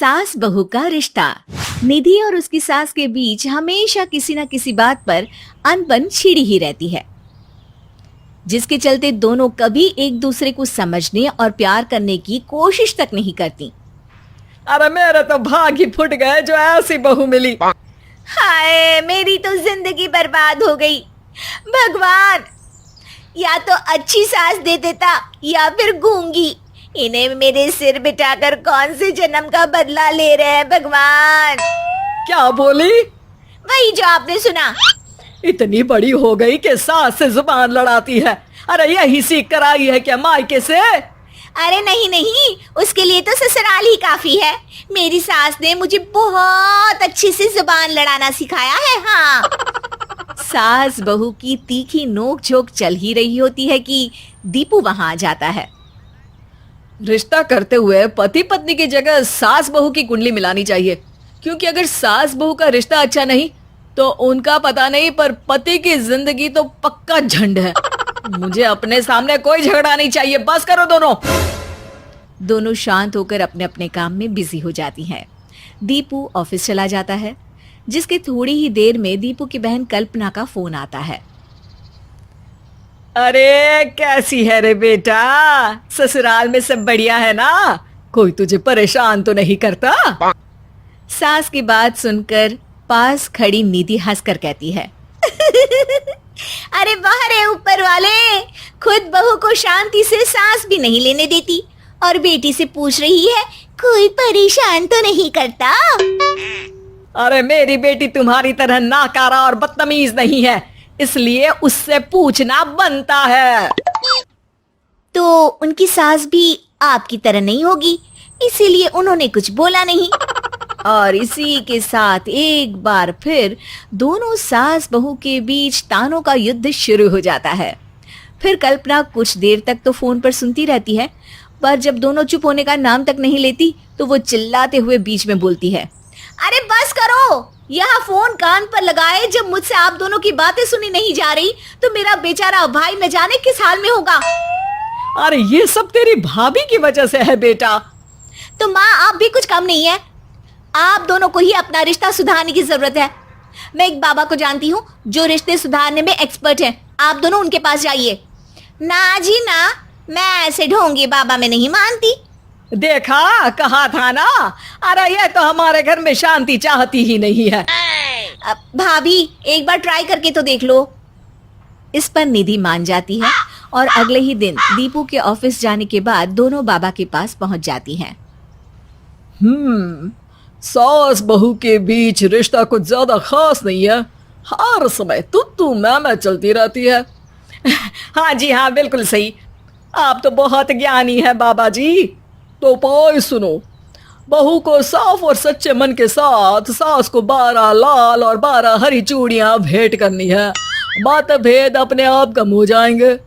सास बहू का रिश्ता। निधि और उसकी सास के बीच हमेशा किसी न किसी बात पर अनबन छिड़ी ही रहती है, जिसके चलते दोनों कभी एक दूसरे को समझने और प्यार करने की कोशिश तक नहीं करती। अरे मेरे तो भाग ही फुट गए जो ऐसी बहू मिली। हाय, मेरी तो जिंदगी बर्बाद हो गई। भगवान, या तो अच्छी सास दे देता या फिर गूंगी। इन्हें मेरे सिर बिठाकर कौन से जन्म का बदला ले रहे हैं भगवान। क्या बोली? वही जो आपने सुना। इतनी बड़ी हो गई कि सास से जुबान लड़ाती है। अरे यही सीख कर आई है क्या मायके से? अरे नहीं नहीं, उसके लिए तो ससुराल ही काफी है। मेरी सास ने मुझे बहुत अच्छे से जुबान लड़ाना सिखाया है। हाँ। सास बहू की तीखी नोक झोंक चल ही रही होती है कि दीपू वहां आ जाता है। रिश्ता करते हुए पति पत्नी की जगह सास बहू की कुंडली मिलानी चाहिए, क्योंकि अगर सास बहू का रिश्ता अच्छा नहीं तो उनका पता नहीं, पर पति की जिंदगी तो पक्का झंड है। मुझे अपने सामने कोई झगड़ा नहीं चाहिए। बस करो दोनों। दोनों शांत होकर अपने अपने काम में बिजी हो जाती हैं। दीपू ऑफिस चला जाता है, जिसके थोड़ी ही देर में दीपू की बहन कल्पना का फोन आता है। अरे कैसी है रे बेटा? ससुराल में सब बढ़िया है ना? कोई तुझे परेशान तो नहीं करता? सास की बात सुनकर पास खड़ी निधि हंसकर कहती है, अरे वाह रे ऊपर वाले, खुद बहू को शांति से सांस भी नहीं लेने देती और बेटी से पूछ रही है कोई परेशान तो नहीं करता। अरे मेरी बेटी तुम्हारी तरह नाकारा और बदतमीज नहीं है, इसलिए उससे पूछना बनता है। तो उनकी सास भी आपकी तरह नहीं होगी, इसीलिए उन्होंने कुछ बोला नहीं। और इसी के साथ एक बार फिर दोनों सास बहू के बीच तानों का युद्ध शुरू हो जाता है। फिर कल्पना कुछ देर तक तो फोन पर सुनती रहती है, पर जब दोनों चुप होने का नाम तक नहीं लेती तो वो चिल्लाते हुए बीच में बोलती है, अरे बस करो, यह फोन कान पर लगाए। जब मुझसे आप दोनों की बातें सुनी नहीं जा रही तो मेरा बेचारा भाई न जाने किस हाल में होगा। अरे ये सब तेरी भाभी की वजह से है बेटा। तो माँ, आप भी कुछ कम नहीं है। आप दोनों को ही अपना रिश्ता सुधारने की जरूरत है। मैं एक बाबा को जानती हूँ जो रिश्ते सुधारने में एक्सपर्ट हैं। आप दोनों उनके पास जाइए। ना जी ना, मैं ऐसे ढोंगी बाबा में नहीं मानती। देखा, कहा था ना। अरे ये तो हमारे घर में शांति चाहती ही नहीं है। भाभी, एक बार ट्राई करके तो देख लो। इस पर निधि मान जाती है और अगले ही दिन दीपू के ऑफिस जाने के बाद दोनों बाबा के पास पहुंच जाती हैं। सास बहू के बीच रिश्ता कुछ ज्यादा खास नहीं है। हर समय तू मैं चलती रहती है। हाँ जी हाँ, बिल्कुल सही। आप तो बहुत ज्ञानी है बाबा जी। तो पाई सुनो, बहू को साफ और सच्चे मन के साथ सास को 12 लाल और 12 हरी चूड़ियां भेंट करनी है। बात भेद अपने आप कम हो जाएंगे।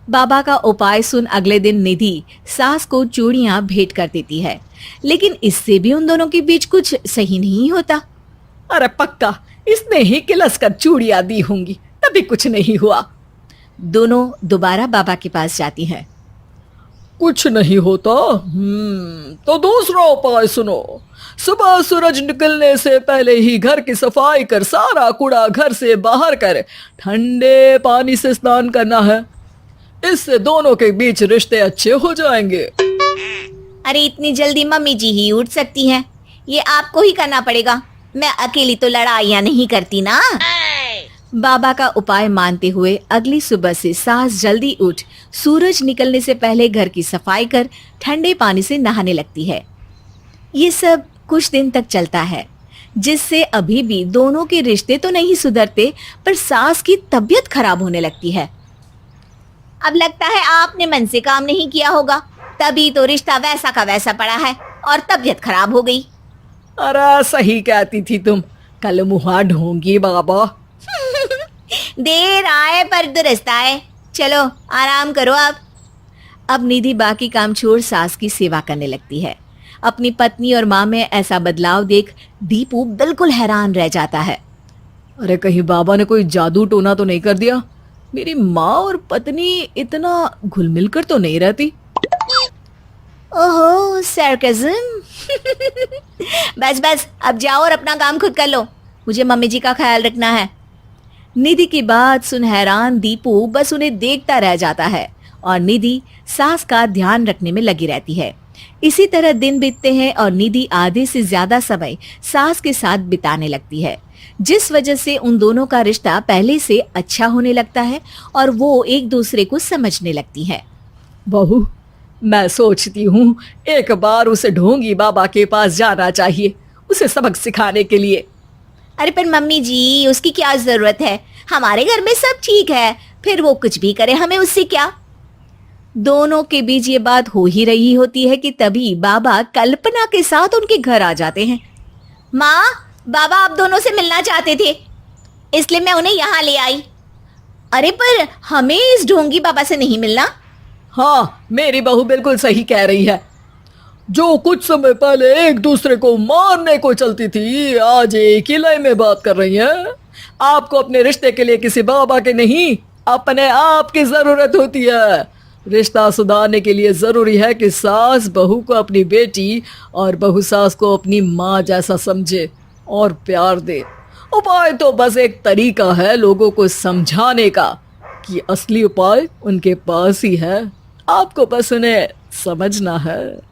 बाबा का उपाय सुन अगले दिन निधि सास को चूड़ियां भेंट कर देती है, लेकिन इससे भी उन दोनों के बीच कुछ सही नहीं होता। अरे पक्का इसने ही किलस कर चूड़ियां दी होंगी, तभी कुछ नहीं हुआ। दोनों दोबारा बाबा के पास जाती हैं। कुछ नहीं होता। तो दूसरा उपाय सुनो। सुबह सूरज निकलने से पहले ही घर की सफाई कर सारा कूड़ा घर से बाहर कर ठंडे पानी से स्नान करना है। इससे दोनों के बीच रिश्ते अच्छे हो जाएंगे। अरे इतनी जल्दी मम्मी जी ही उठ सकती हैं? ये आपको ही करना पड़ेगा। मैं अकेली तो लड़ाइयाँ नहीं करती ना। बाबा का उपाय मानते हुए अगली सुबह से सास जल्दी उठ सूरज निकलने से पहले घर की सफाई कर ठंडे पानी से नहाने लगती है। ये सब कुछ दिन तक चलता है, जिससे अभी भी दोनों के रिश्ते तो नहीं सुधरते, पर सास की तबीयत खराब होने लगती है। अब लगता है आपने मन से काम नहीं किया होगा, तभी तो रिश्ता वैसा का वैसा पड़ा है और तबीयत खराब हो गई। अरे सही कहती थी तुम, कल मुहा ढोंगी बाबा। देर आए पर दुरुस्त आए। चलो आराम करो अब निधि बाकी काम छोड़ सास की सेवा करने लगती है। अपनी पत्नी और माँ में ऐसा बदलाव देख दीपू बिल्कुल हैरान रह जाता है। अरे कहीं बाबा ने कोई जादू टोना तो नहीं कर दिया? मेरी माँ और पत्नी इतना घुल मिल कर तो नहीं रहती। ओहो, सरकाज़म। बस बस अब जाओ और अपना काम खुद कर लो, मुझे मम्मी जी का ख्याल रखना है। निधि की बात सुन हैरान दीपू बस उन्हें देखता रह जाता है और निधि सास का ध्यान रखने में लगी रहती है। इसी तरह दिन बीतते हैं और निधि आधे से ज्यादा समय सास के साथ बिताने लगती है, जिस वजह से उन दोनों का रिश्ता पहले से अच्छा होने लगता है और वो एक दूसरे को समझने लगती है। बहू, मैं सोचती हूँ एक बार उसे ढोंगी बाबा के पास जाना चाहिए, उसे सबक सिखाने के लिए। अरे पर मम्मी जी, उसकी क्या जरूरत है, हमारे घर में सब ठीक है, फिर वो कुछ भी करे, हमें उससे क्या। दोनों के बीच ये बात हो ही रही होती है कि तभी बाबा कल्पना के साथ उनके घर आ जाते हैं। माँ, बाबा आप दोनों से मिलना चाहते थे, इसलिए मैं उन्हें यहाँ ले आई। अरे पर हमें इस ढोंगी बाबा से नहीं मिलना। हाँ, मेरी बहू बिल्कुल सही कह रही है। जो कुछ समय पहले एक दूसरे को मारने को चलती थी, आज एक ही लय में बात कर रही है। आपको अपने रिश्ते के लिए किसी बाबा के नहीं, अपने आप की जरूरत होती है। रिश्ता सुधारने के लिए जरूरी है कि सास बहू को अपनी बेटी और बहू सास को अपनी माँ जैसा समझे और प्यार दे। उपाय तो बस एक तरीका है लोगों को समझाने का कि असली उपाय उनके पास ही है, आपको बस उन्हें समझना है।